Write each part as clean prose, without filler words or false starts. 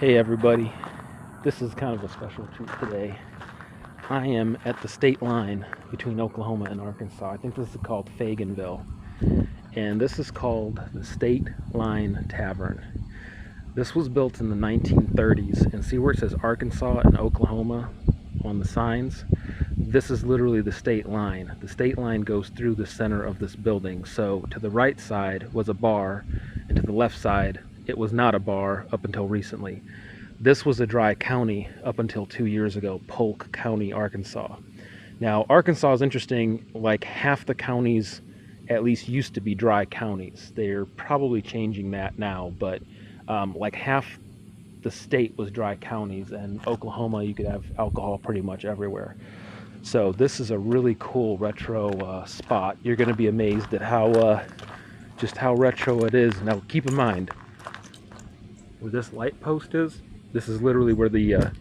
Hey everybody, this is kind of a special treat today. I am at the state line between Oklahoma and Arkansas. I think this is called Faganville, and this is called the State Line Tavern. This was built in the 1930s, and see where it says Arkansas and Oklahoma on the signs? This is literally the state line. The state line goes through the center of this building, so to the right side was a bar, and to the left side it was not a bar up until recently. This was a dry county up until 2 years ago, Polk County, Arkansas. Now, Arkansas is interesting. Like half the counties at least used to be dry counties. They're probably changing that now, but like half the state was dry counties, and Oklahoma, you could have alcohol pretty much everywhere. So this is a really cool retro spot. You're going to be amazed at how just how retro it is. Now, keep in mind, where this light post is, this is literally where the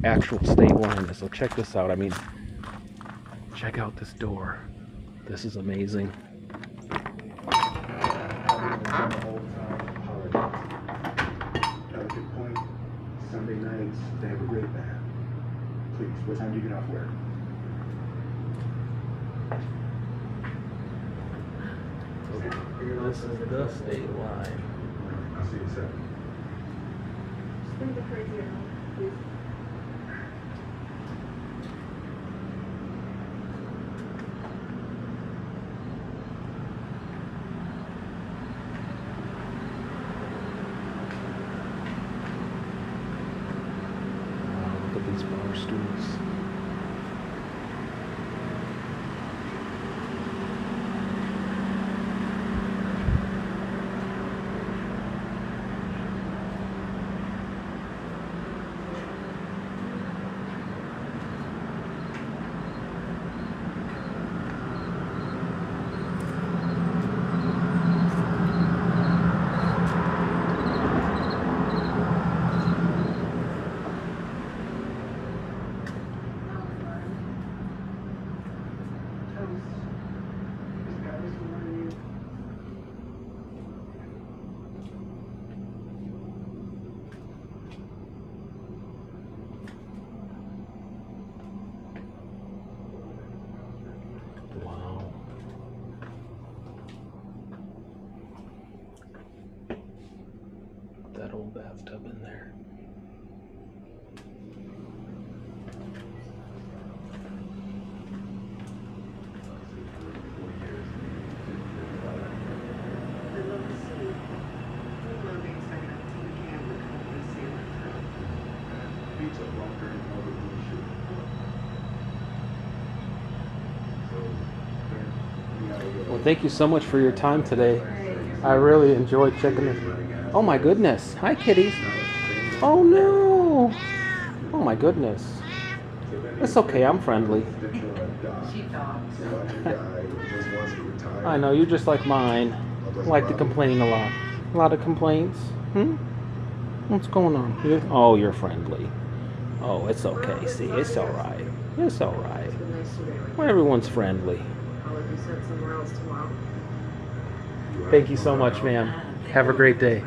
actual state line is. So check this out. I mean, check out this door. This is amazing. Sunday nights, they have a great band. Please, what time do you get off work? This is the state line. I'll see you at 7. Spin the crazy around, please. Look at these bar stools. Wow. Put that old bathtub in there. I'd love to see URBEX second up to the camp with company sailing through. Beats up longer and more than we should. Well, thank you so much for your time today. I really enjoyed checking this. Oh my goodness. Hi, kitties. Oh no. Oh my goodness. It's okay. I'm friendly. She talks. I know, you're just like mine. Like to complain a lot. A lot of complaints. What's going on here? Oh, you're friendly. Oh, it's okay. See, it's all right. It's all right. It's been nice today. Well, everyone's friendly. I'll be sent somewhere else tomorrow. Thank you so much, ma'am. Have a great day.